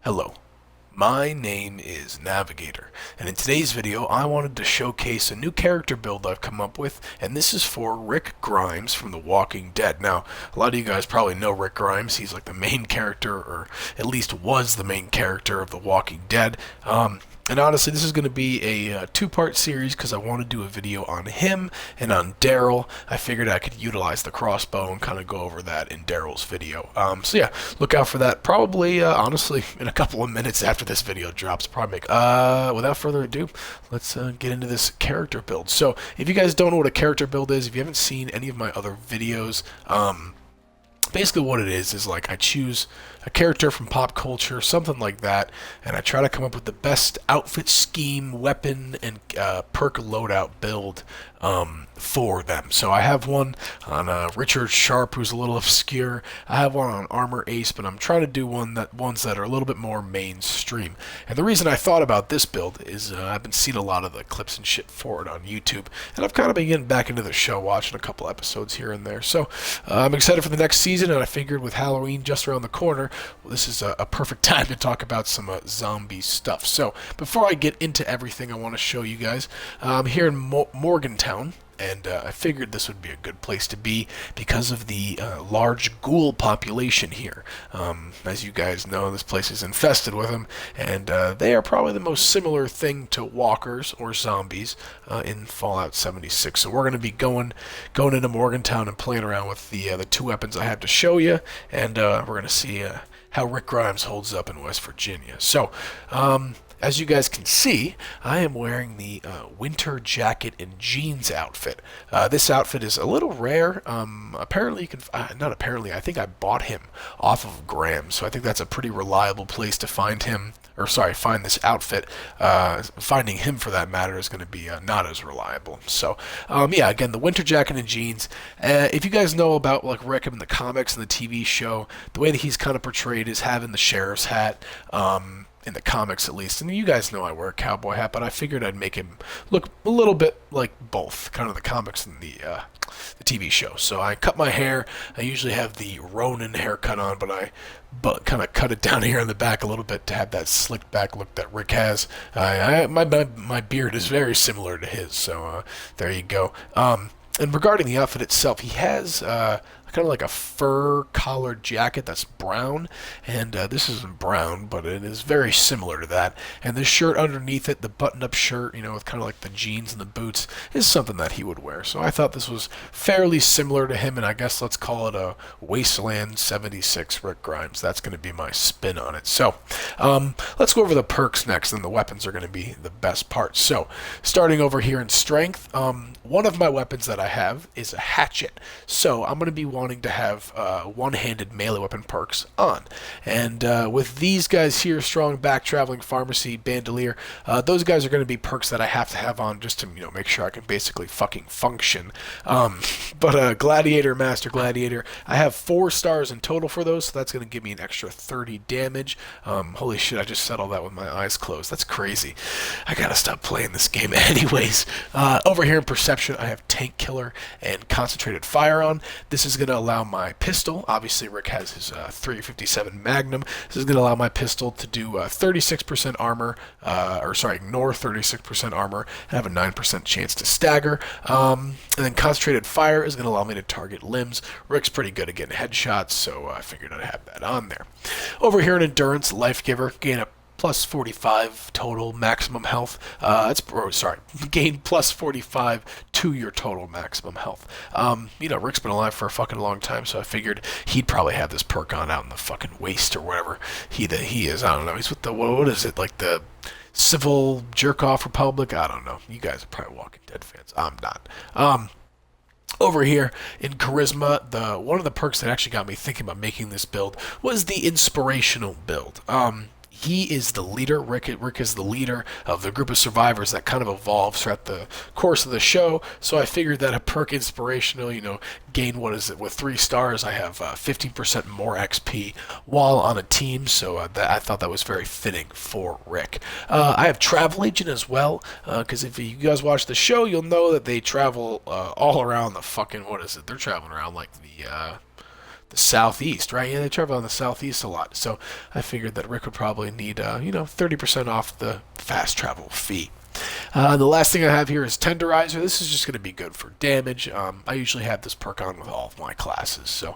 Hello, my name is Navigator, and in today's video I wanted to showcase a new character build I've come up with, and this is for Rick Grimes from The Walking Dead. Now, a lot of you guys probably know Rick Grimes. He's like the main character, or at least was the main character of The Walking Dead. And honestly, this is going to be a two-part series because I want to do a video on him and on Daryl. I figured I could utilize the crossbow and kind of go over that in Daryl's video. So yeah, look out for that. Probably, honestly, in a couple of minutes after this video drops. Probably make. Without further ado, let's get into this character build. So if you guys don't know what a character build is, if you haven't seen any of my other videos, basically what it is like I choose a character from pop culture, something like that, and I try to come up with the best outfit scheme, weapon, and perk loadout build for them. So I have one on Richard Sharp, who's a little obscure. I have one on Armor Ace, but I'm trying to do ones that are a little bit more mainstream. And the reason I thought about this build is I've been seeing a lot of the clips and shit for it on YouTube, and I've kind of been getting back into the show, watching a couple episodes here and there. So I'm excited for the next season, and I figured with Halloween just around the corner, well, this is a perfect time to talk about some zombie stuff. So before I get into everything, I want to show you guys here in Morgantown. And I figured this would be a good place to be because of the large ghoul population here. As you guys know, this place is infested with them, and they are probably the most similar thing to walkers or zombies in Fallout 76. So we're going to be going into Morgantown and playing around with the two weapons I have to show you, and we're going to see how Rick Grimes holds up in West Virginia. So, as you guys can see, I am wearing the winter jacket and jeans outfit. This outfit is a little rare. Apparently, you can not apparently. I think I bought him off of Graham, so I think that's a pretty reliable place to find him. Or sorry, find this outfit. Finding him, for that matter, is going to be not as reliable. So, yeah, again, the winter jacket and jeans. If you guys know about like Rick in the comics and the TV show, the way that he's kind of portrayed is having the sheriff's hat. In the comics at least, and you guys know I wear a cowboy hat, but I figured I'd make him look a little bit like both, kind of the comics and the TV show. So I cut my hair. I usually have the Ronin haircut on, but I kind of cut it down here in the back a little bit to have that slicked back look that Rick has. My beard is very similar to his, so there you go. And regarding the outfit itself, he has kind of like a fur collared jacket that's brown, and this isn't brown, but it is very similar to that. And this shirt underneath it, the button-up shirt, with kind of like the jeans and the boots, is something that he would wear. So I thought this was fairly similar to him, and I guess let's call it a Wasteland 76 Rick Grimes. That's going to be my spin on it. So let's go over the perks next, and the weapons are going to be the best part. So starting over here in strength, one of my weapons that I have is a hatchet. So I'm going to be wanting to have one-handed melee weapon perks on. And with these guys here, strong back traveling pharmacy, bandolier, those guys are going to be perks that I have to have on just to make sure I can basically fucking function. But gladiator, master gladiator, I have 4 stars in total for those, so that's going to give me an extra 30 damage. Holy shit, I just said all that with my eyes closed. That's crazy. I gotta stop playing this game anyways. Over here in perception, I have tank killer and concentrated fire on. This is going to allow my pistol, obviously Rick has his 357 Magnum, this is going to allow my pistol to do 36% armor, ignore 36% armor, and have a 9% chance to stagger. And then concentrated fire is going to allow me to target limbs. Rick's pretty good at getting headshots, so I figured I'd have that on there. Over here in endurance, life giver, gain a plus 45 total maximum health. Gain plus 45 to your total maximum health. Rick's been alive for a fucking long time, so I figured he'd probably have this perk on out in the fucking waste or whatever he is. I don't know. He's with the, what is it, like the Civil Jerk-Off Republic? I don't know. You guys are probably Walking Dead fans. I'm not. Over here in charisma, one of the perks that actually got me thinking about making this build was the inspirational build. He is the leader. Rick is the leader of the group of survivors that kind of evolves throughout the course of the show. So I figured that a perk inspirational, gain, with 3 stars, I have 15% more XP while on a team. So I thought that was very fitting for Rick. I have travel agent as well, because if you guys watch the show, you'll know that they travel all around the fucking, they're traveling around like the southeast, right? Yeah, they travel in the southeast a lot. So I figured that Rick would probably need, 30% off the fast travel fee. The last thing I have here is Tenderizer. This is just going to be good for damage. I usually have this perk on with all of my classes. So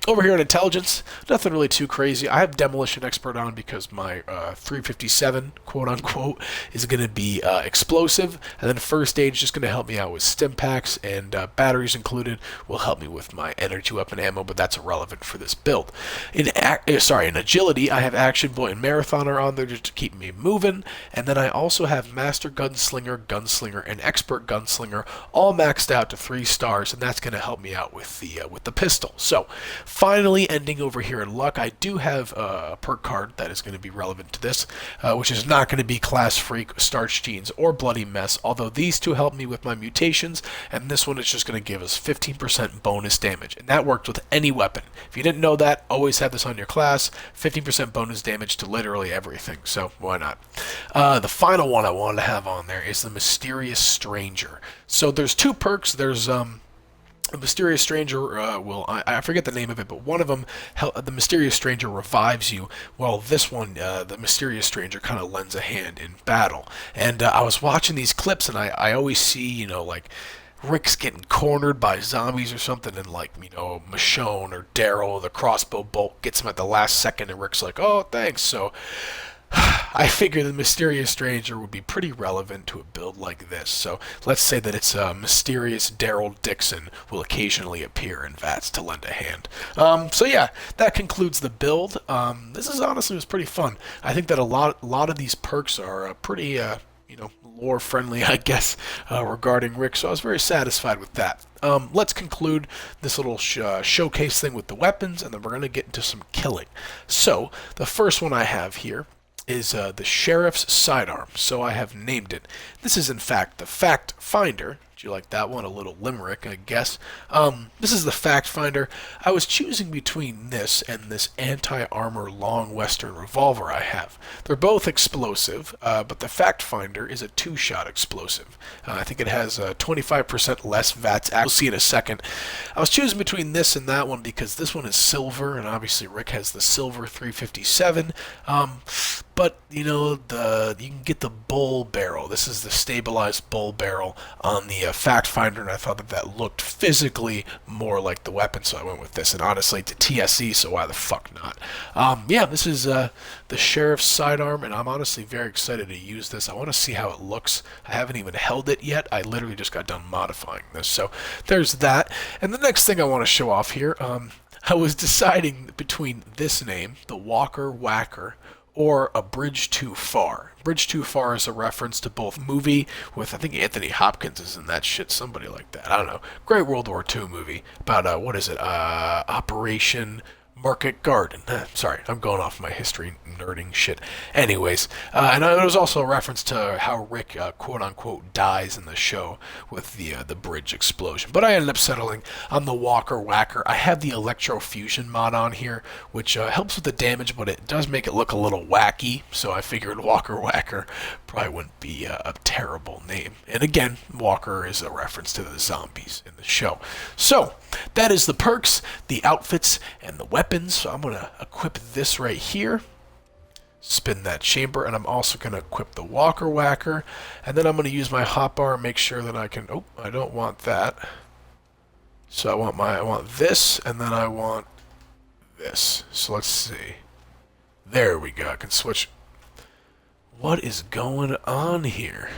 over here in Intelligence, nothing really too crazy. I have Demolition Expert on because my 357, quote unquote, is going to be explosive. And then First Aid is just going to help me out with stim packs, and batteries included will help me with my energy weapon ammo, but that's irrelevant for this build. In Agility, I have Action Boy and Marathoner on there just to keep me moving. And then I also have Master Gunslinger, and Expert Gunslinger, all maxed out to 3 stars, and that's going to help me out with the pistol. So, finally, ending over here in Luck, I do have a perk card that is going to be relevant to this, which is not going to be Class Freak, Starch Jeans, or Bloody Mess, although these two help me with my mutations, and this one is just going to give us 15% bonus damage, and that worked with any weapon. If you didn't know that, always have this on your class, 15% bonus damage to literally everything, so why not? The final one I wanted to have on there is the Mysterious Stranger. So there's 2 perks. There's a Mysterious Stranger I forget the name of it, but one of them, the Mysterious Stranger revives you, while this one, the Mysterious Stranger, kind of lends a hand in battle. And I was watching these clips, and I always see, like, Rick's getting cornered by zombies or something, and Michonne or Daryl, the crossbow bolt, gets him at the last second, and Rick's like, oh, thanks. So I figure the Mysterious Stranger would be pretty relevant to a build like this. So let's say that it's a Mysterious Daryl Dixon will occasionally appear in VATS to lend a hand. So yeah, that concludes the build. This was pretty fun. I think that a lot of these perks are pretty lore friendly, I guess, regarding Rick. So I was very satisfied with that. Let's conclude this little showcase thing with the weapons, and then we're going to get into some killing. So the first one I have here is the Sheriff's Sidearm, so I have named it. This is in fact the Fact Finder. Do you like that one? A little limerick, I guess. This is the Fact Finder. I was choosing between this and this anti-armor long western revolver I have. They're both explosive, but the Fact Finder is a 2-shot explosive. I think it has 25% less VATS. We'll see in a second. I was choosing between this and that one because this one is silver, and obviously Rick has the silver 357. But you can get the bull barrel. This is the stabilized bull barrel on the Fact Finder, and I thought that looked physically more like the weapon, so I went with this. And honestly, it's a TSE, so why the fuck not? This is the Sheriff's Sidearm, and I'm honestly very excited to use this. I want to see how it looks. I haven't even held it yet. I literally just got done modifying this, so there's that. And the next thing I want to show off here, I was deciding between this name, the Walker Whacker, or A Bridge Too Far. Bridge Too Far is a reference to both movie with, I think Anthony Hopkins is in that shit, somebody like that. I don't know. Great World War II movie about, Operation Market Garden. Sorry, I'm going off my history nerding shit. Anyways, and it was also a reference to how Rick, quote-unquote, dies in the show with the bridge explosion. But I ended up settling on the Walker Whacker. I have the Electrofusion mod on here, which helps with the damage, but it does make it look a little wacky, so I figured Walker Whacker probably wouldn't be a terrible name. And again, Walker is a reference to the zombies in the show. So, that is the perks, the outfits, and the weapons. So I'm going to equip this right here. Spin that chamber, and I'm also going to equip the Walker Whacker, and then I'm going to use my hotbar and make sure that I can, I don't want that. So I want this, and then I want this. So let's see. There we go. I can switch. What is going on here?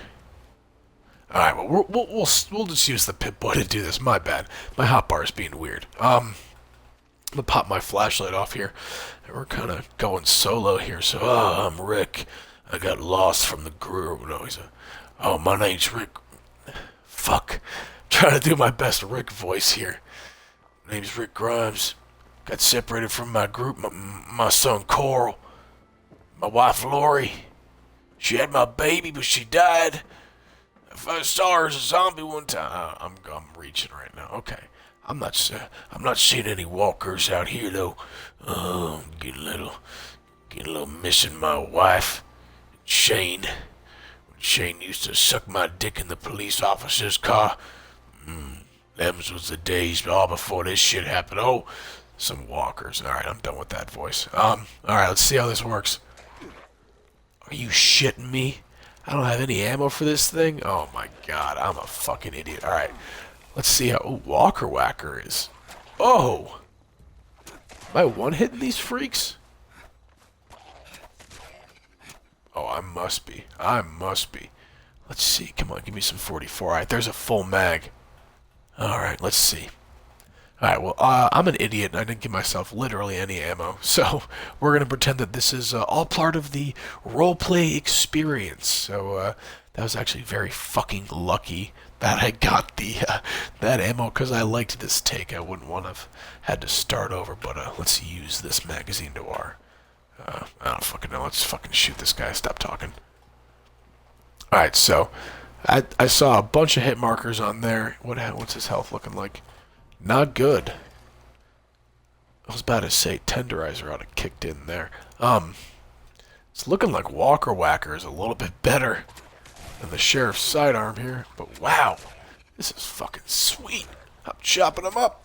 Alright, well, we'll just use the Pip-Boy to do this. My bad. My hotbar is being weird. I'm going to pop my flashlight off here. And we're kind of going solo here. So, I'm Rick. I got lost from the group. My name's Rick. Fuck. I'm trying to do my best Rick voice here. My name's Rick Grimes. Got separated from my group. My son Coral. My wife Lori. She had my baby, but she died. I saw her as a zombie one time. I'm reaching right now. Okay. I'm not seeing any walkers out here though. I'm getting a little missing my wife, Shane. When Shane used to suck my dick in the police officer's car. Them was the days all before this shit happened. Oh, some walkers. Alright, I'm done with that voice. Alright, let's see how this works. Are you shitting me? I don't have any ammo for this thing? Oh my god, I'm a fucking idiot. Alright, let's see how... Ooh, Walker Whacker is... Oh! Am I one-hitting these freaks? Oh, I must be. I must be. Let's see. Come on, give me some 44. Alright, there's a full mag. Alright, let's see. Alright, well, I'm an idiot and I didn't give myself literally any ammo. So, we're going to pretend that this is all part of the roleplay experience. So, that was actually very fucking lucky that I got the that ammo because I liked this take. I wouldn't want to have had to start over, but let's use this magazine to our... I don't fucking know. Let's fucking shoot this guy. Stop talking. Alright, so I saw a bunch of hit markers on there. What's his health looking like? Not good. I was about to say Tenderizer ought to have kicked in there. It's looking like Walker Whacker is a little bit better than the Sheriff's sidearm here. But wow, this is fucking sweet. I'm chopping them up.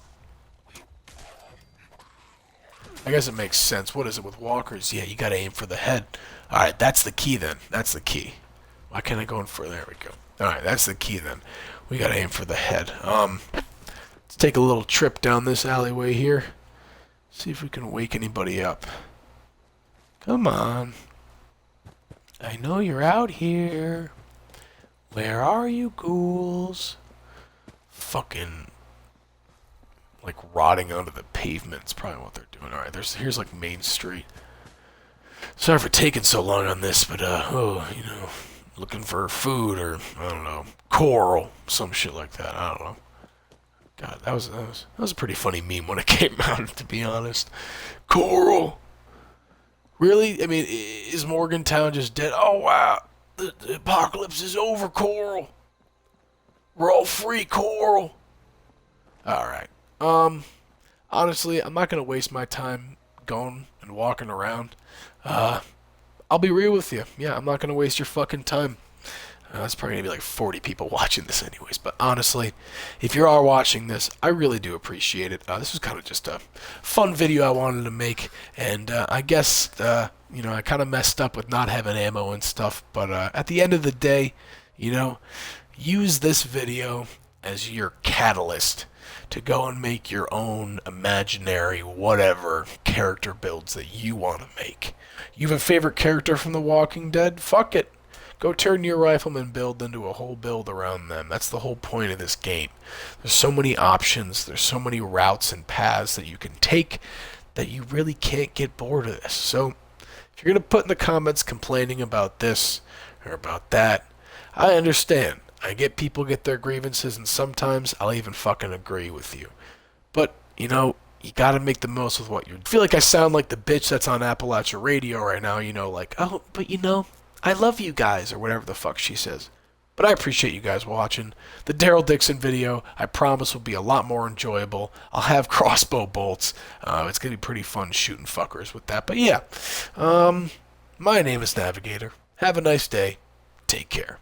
I guess it makes sense. What is it with walkers? Yeah, you gotta aim for the head. Alright, that's the key then. That's the key. Why can't I go in for... There we go. Alright, that's the key then. We gotta aim for the head. Let's take a little trip down this alleyway here. See if we can wake anybody up. Come on. I know you're out here. Where are you, ghouls? Fucking... like rotting onto the pavement. It's probably what they're doing. Alright, here's like Main Street. Sorry for taking so long on this, but you know, looking for food or I don't know, coral, some shit like that. I don't know. God, that was a pretty funny meme when it came out, to be honest. Coral. Really? I mean, is Morgantown just dead? Oh wow, the apocalypse is over, Coral. We're all free, Coral. All right. Honestly, I'm not gonna waste my time going and walking around. I'll be real with you. Yeah, I'm not gonna waste your fucking time. There's probably gonna be like 40 people watching this anyways, but honestly, if you are watching this, I really do appreciate it. This was kind of just a fun video I wanted to make, and I guess, you know, I kind of messed up with not having ammo and stuff, but at the end of the day, you know, use this video as your catalyst to go and make your own imaginary whatever character builds that you want to make. You have a favorite character from The Walking Dead? Fuck it. Go turn your rifleman build into a whole build around them. That's the whole point of this game. There's so many options, there's so many routes and paths that you can take that you really can't get bored of this. So, if you're going to put in the comments complaining about this or about that, I understand. I get people get their grievances, and sometimes I'll even fucking agree with you. But, you know, you gotta make the most with what you're... I feel like I sound like the bitch that's on Appalachia Radio right now, you know, like, oh, but you know, I love you guys, or whatever the fuck she says. But I appreciate you guys watching. The Daryl Dixon video, I promise, will be a lot more enjoyable. I'll have crossbow bolts. It's gonna be pretty fun shooting fuckers with that. But yeah, my name is Navigator. Have a nice day. Take care.